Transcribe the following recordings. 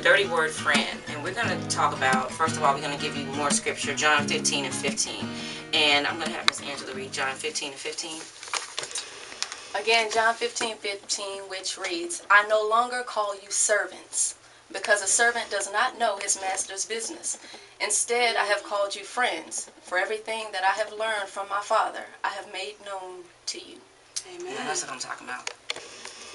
dirty word friend. And we're going to talk about, first of all, we're going to give you more scripture, John 15 and 15. And I'm going to have Miss Angela read John 15 and 15. Again, John 15:15, which reads, I no longer call you servants, because a servant does not know his master's business. Instead, I have called you friends, for everything that I have learned from my Father, I have made known to you. Amen. Yeah, that's what I'm talking about.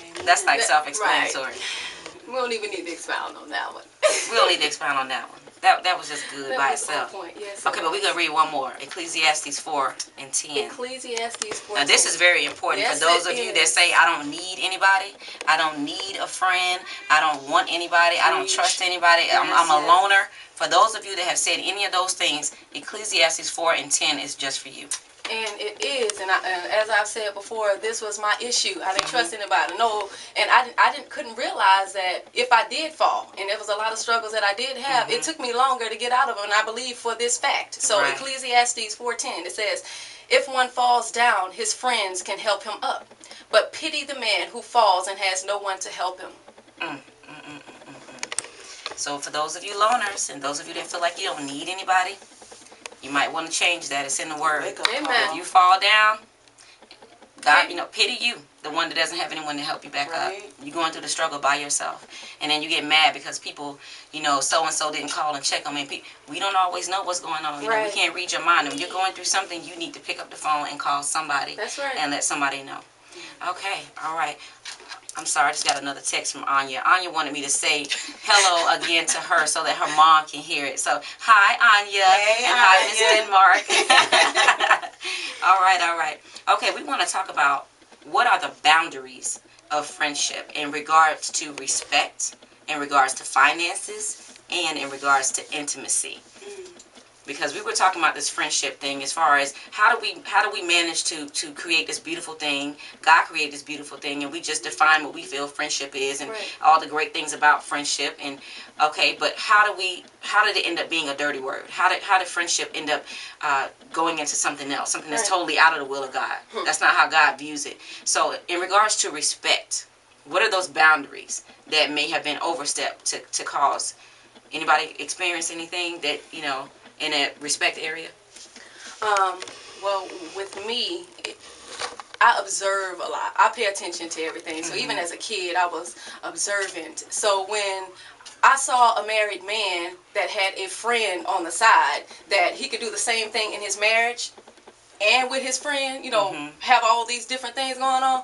Amen. That's like self-explanatory. Right. We don't even need to expound on that one. We don't need to expound on that one. That was just good by itself. Point. Yes, okay, but we're going to read one more. Ecclesiastes 4 and 10. Ecclesiastes 4. Now, this is very important. Yes, for those of you that say, I don't need anybody, I don't need a friend, I don't want anybody, I don't trust anybody, I'm a loner. For those of you that have said any of those things, Ecclesiastes 4 and 10 is just for you. And it is, and as I've said before, this was my issue. I didn't trust anybody. No, and I couldn't realize that if I did fall, and there was a lot of struggles that I did have, it took me longer to get out of them, and I believe for this fact. So Ecclesiastes 4:10, it says, if one falls down, his friends can help him up, but pity the man who falls and has no one to help him. So for those of you loners, and those of you that feel like you don't need anybody, you might want to change that. It's in the Word. Amen. If you fall down, God, pity you, the one that doesn't have anyone to help you back up. You're going through the struggle by yourself. And then you get mad because people, so-and-so didn't call and check on me. We don't always know what's going on. We can't read your mind. When you're going through something, you need to pick up the phone and call somebody. That's right. And let somebody know. Okay, all right. I'm sorry, I just got another text from Anya. Anya wanted me to say hello again to her so that her mom can hear it. So, hi, Anya. Hey, and hi, Miss Denmark. All right. Okay, we want to talk about what are the boundaries of friendship in regards to respect, in regards to finances, and in regards to intimacy. Because we were talking about this friendship thing as far as how do we manage to create this beautiful thing. God created this beautiful thing, and we just define what we feel friendship is and all the great things about friendship. And okay, but how did it end up being a dirty word? How did friendship end up going into something else, something that's totally out of the will of God? That's not how God views it. So in regards to respect, what are those boundaries that may have been overstepped to cause? Anybody experience anything that in a respect area? Well, with me, I observe a lot. I pay attention to everything. So even as a kid, I was observant. So when I saw a married man that had a friend on the side that he could do the same thing in his marriage and with his friend, have all these different things going on,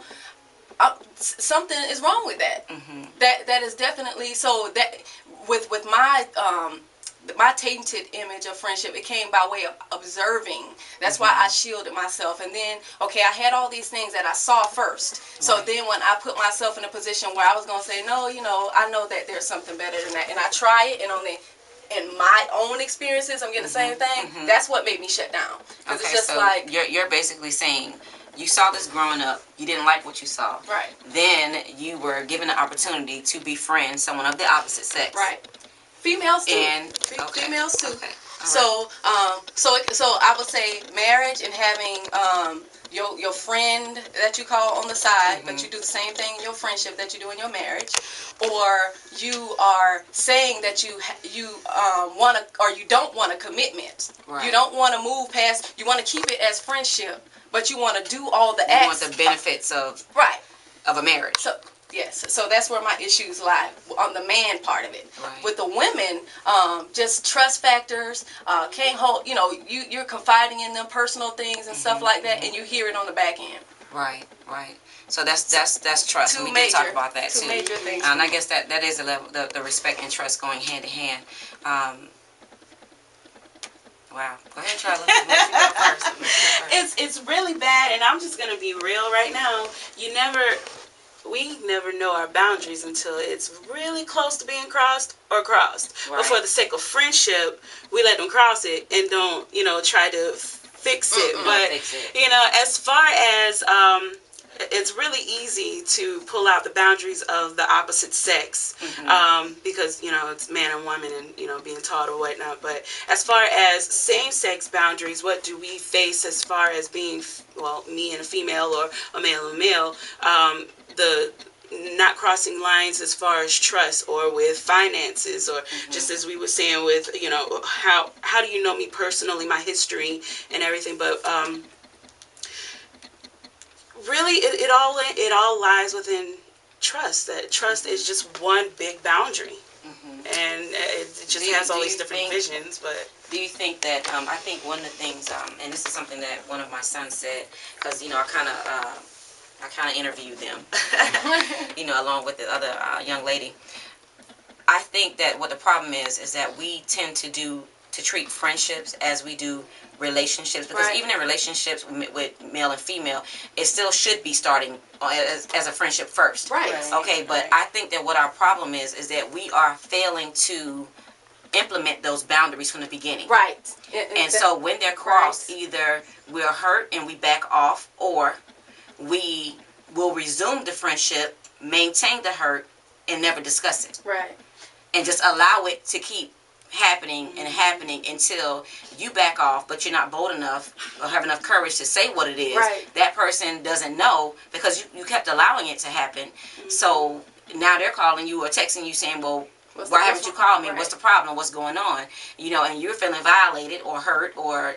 something is wrong with that. That is definitely so. That with my tainted image of friendship, it came by way of observing. That's why I shielded myself. And then, okay, I had all these things that I saw first. So then when I put myself in a position where I was going to say, no, I know that there's something better than that. And I try it, and in my own experiences, I'm getting the same thing. That's what made me shut down. Because it's just so like... You're basically saying, you saw this growing up, you didn't like what you saw. Right. Then you were given the opportunity to befriend someone of the opposite sex. Right. Females too. Females too. Okay. So I would say marriage and having your friend that you call on the side, but you do the same thing in your friendship that you do in your marriage, or you are saying that you want to, or you don't want a commitment. Right. You don't want to move past. You want to keep it as friendship, but you want to do all the acts. You want the benefits of a marriage. So. Yes, so that's where my issues lie, on the man part of it. Right. With the women, just trust factors, can't hold, you're confiding in them personal things and stuff like that, and you hear it on the back end. Right. So that's trust. We did talk about that too. Two major things. And I guess that is the level, the respect and trust going hand in hand. Wow. Go ahead, Charlotte. It's really bad, and I'm just gonna be real right now. We never know our boundaries until it's really close to being crossed or crossed. Right. But for the sake of friendship, we let them cross it and don't, try to fix it. But, as far as, it's really easy to pull out the boundaries of the opposite sex because, it's man and woman and, being taught or whatnot. But as far as same-sex boundaries, what do we face as far as being, me and a female or a male and a male? The not crossing lines as far as trust or with finances, or just as we were saying with, how do you know me personally, my history and everything. But really, it all lies within trust. That trust is just one big boundary. And it just has all these different visions. But do you think that, I think one of the things, and this is something that one of my sons said, because, I kind of interviewed them, along with the other young lady. I think that what the problem is that we tend to treat friendships as we do relationships, because even in relationships with male and female, it still should be starting as a friendship first. Right. Okay, but I think that what our problem is that we are failing to implement those boundaries from the beginning. Right. And so when they're crossed, either we're hurt and we back off, or we will resume the friendship, maintain the hurt, and never discuss it. Right. And just allow it to keep happening and happening until you back off, but you're not bold enough or have enough courage to say what it is. Right. That person doesn't know because you kept allowing it to happen. So now they're calling you or texting you saying, well, why haven't you called me? Right. What's the problem? What's going on? And you're feeling violated or hurt or,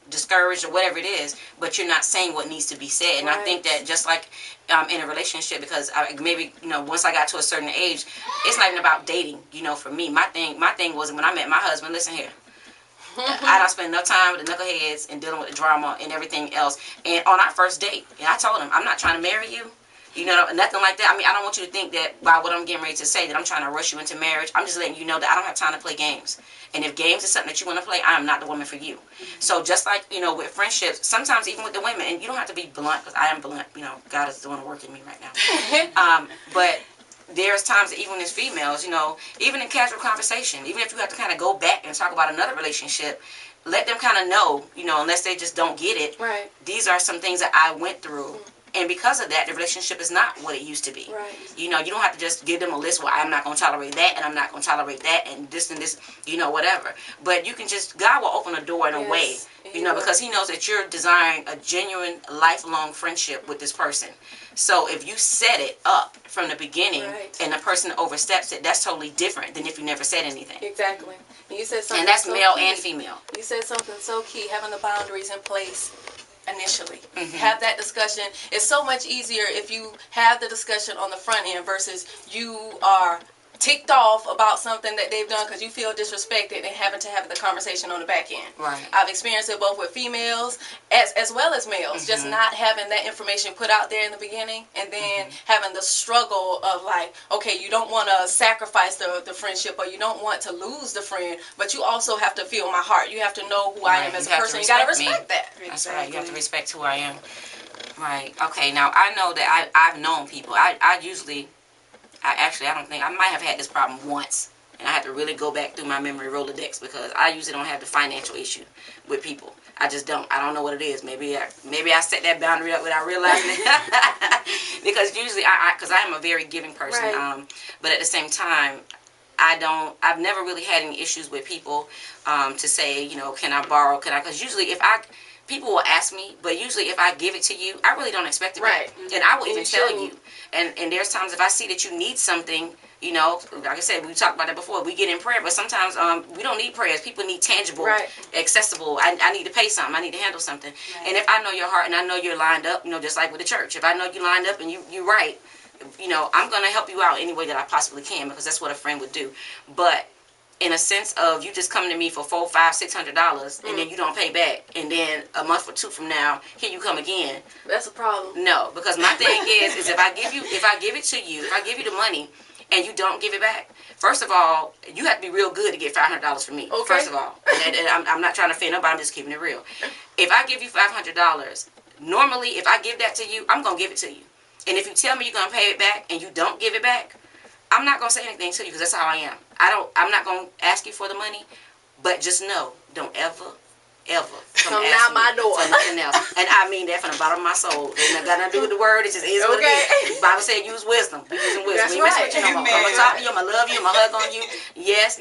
discouraged or whatever it is, but you're not saying what needs to be said. And I think that just like in a relationship, because once I got to a certain age, it's not even about dating. For me, my thing was when I met my husband. Listen here, I don't spend enough time with the knuckleheads and dealing with the drama and everything else. And on our first date, and I told him, I'm not trying to marry you. Nothing like that. I mean, I don't want you to think that by what I'm getting ready to say that I'm trying to rush you into marriage. I'm just letting you know that I don't have time to play games. And if games is something that you want to play, I am not the woman for you. So just like, with friendships, sometimes even with the women, and you don't have to be blunt, because I am blunt. God is doing the work in me right now. But there's times that even as females, even in casual conversation, even if you have to kind of go back and talk about another relationship, let them kind of know, unless they just don't get it. Right. These are some things that I went through. And because of that, the relationship is not what it used to be. Right. You don't have to just give them a list, well, I'm not going to tolerate that, and I'm not going to tolerate that, and this, whatever. But you can God will open a door in a way, because he knows that you're desiring a genuine, lifelong friendship with this person. So if you set it up from the beginning and the person oversteps it, that's totally different than if you never said anything. Exactly. And you said something and that's so male key. And female. You said something so key, having the boundaries in place initially. Have that discussion. It's so much easier if you have the discussion on the front end versus you are ticked off about something that they've done because you feel disrespected and having to have the conversation on the back end. Right. I've experienced it both with females as well as males. Just not having that information put out there in the beginning, and then having the struggle of like, okay, you don't want to sacrifice the friendship, or you don't want to lose the friend, but you also have to feel my heart. You have to know who I am as a person. You got to respect that. That's right. You have to respect who I am. Right. Okay. Now I know that I've known people. I don't think I might have had this problem once, and I had to really go back through my memory Rolodex, because I usually don't have the financial issue with people. I just don't. I don't know what it is. Maybe I set that boundary up without realizing it. Because usually because I am a very giving person. Right. But at the same time, I've never really had any issues with people to say, can I borrow? Because usually people will ask me, but usually if I give it to you, I really don't expect it back. And I will even tell you. And there's times if I see that you need something, like I said, we talked about that before, we get in prayer, but sometimes we don't need prayers. People need tangible, accessible. I need to pay something. I need to handle something. Right. And if I know your heart and I know you're lined up, just like with the church, if I know you lined up and you're right, I'm going to help you out any way that I possibly can, because that's what a friend would do. But in a sense of you just coming to me for $400, $500, $600 and then you don't pay back, and then a month or two from now, here you come again. That's a problem. No, because my thing is if I give it to you, if I give you the money and you don't give it back, first of all, you have to be real good to get $500 from me. Okay. First of all, and I'm not trying to offend nobody. I'm just keeping it real. If I give you $500, normally if I give that to you, I'm gonna give it to you. And if you tell me you're gonna pay it back and you don't give it back, I'm not going to say anything to you, because that's how I am. I'm not going to ask you for the money, but just know, don't ever come out my door for nothing else. And I mean that from the bottom of my soul. It ain't got nothing to do with the word. It just is what it is. The Bible said use wisdom. Be using wisdom. That's We ain't messing right. with you no more. I'm going to talk to you. I'm going to love you. I'm going to hug on you. Yes,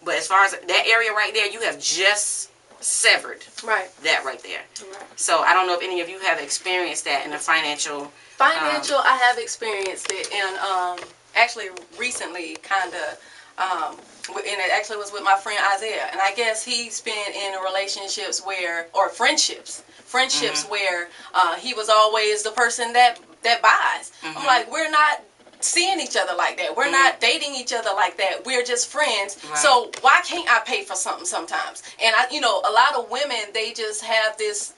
But as far as that area right there, you have just severed. Right. That right there. Right. So I don't know if any of you have experienced that in a financial. I have experienced it, and actually recently, kind of. And it actually was with my friend Isaiah, and I guess he's been in relationships or friendships where he was always the person that buys. I'm like, we're not seeing each other like that. We're not dating each other like that. We're just friends. Right. So why can't I pay for something sometimes? And a lot of women, they just have this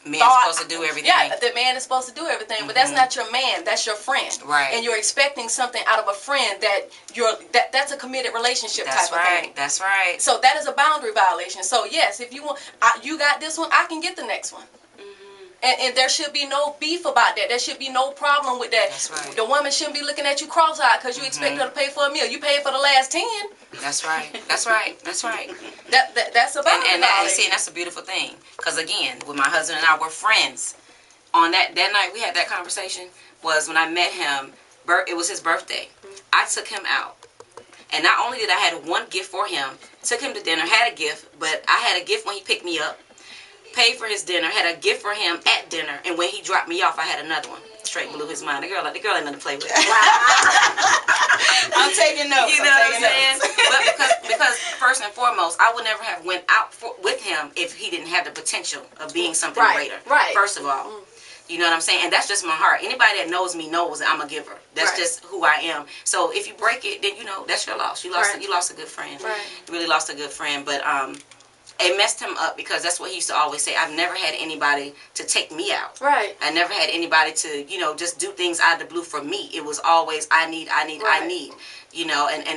man's supposed to do everything. Yeah, the man is supposed to do everything, but that's not your man. That's your friend. Right. And you're expecting something out of a friend that's a committed relationship That's type of thing. That's right. So that is a boundary violation. So yes, if you want, you got this one, I can get the next one. And there should be no beef about that. There should be no problem with that. That's right. The woman shouldn't be looking at you cross-eyed because you expect her to pay for a meal. You paid for the last 10. That's right. That's right. That's right. That's about it. And that's a beautiful thing. Because again, with my husband and I, we're friends. On that night we had that conversation was when I met him. It was his birthday. I took him out. And not only did I have one gift for him, took him to dinner, had a gift, but I had a gift when he picked me up. Paid for his dinner, had a gift for him at dinner, and when he dropped me off, I had another one. Straight blew his mind. The girl ain't nothing to play with. I'm taking notes. You know what I'm saying? But because first and foremost, I would never have went out with him if he didn't have the potential of being something greater. Right. First of all. You know what I'm saying? And that's just my heart. Anybody that knows me knows that I'm a giver. That's just who I am. So if you break it, then that's your loss. You lost a good friend. Right. You really lost a good friend. But it messed him up because that's what he used to always say. I've never had anybody to take me out. Right. I never had anybody to, just do things out of the blue for me. It was always I need. And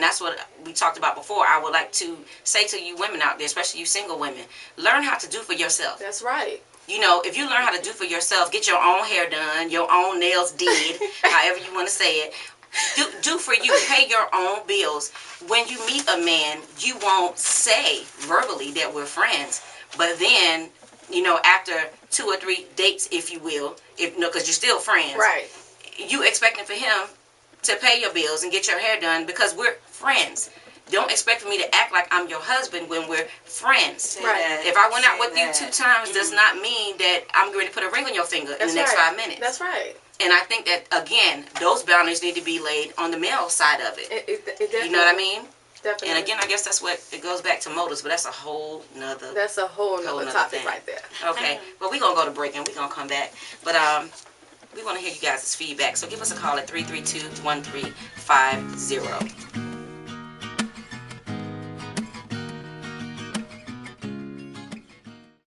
that's what we talked about before. I would like to say to you women out there, especially you single women, learn how to do for yourself. That's right. If you learn how to do for yourself, get your own hair done, your own nails did, however you want to say it. Do for you. Pay your own bills. When you meet a man, you won't say verbally that we're friends, but then, after 2 or 3 dates, if you will, because you're still friends. Right. You expecting for him to pay your bills and get your hair done because we're friends. Don't expect for me to act like I'm your husband when we're friends. Right. If I went out with you 2 times, does not mean that I'm going to put a ring on your finger in the next 5 minutes. That's right. And I think that, again, those boundaries need to be laid on the male side of it. It You know what I mean? Definitely. And again, I guess that's what it goes back to motives, but that's a whole nother. That's a whole nother topic thing. right there. Okay, but we're gonna go to break and we're gonna come back. But we want to hear you guys' feedback. So give us a call at 332-1350.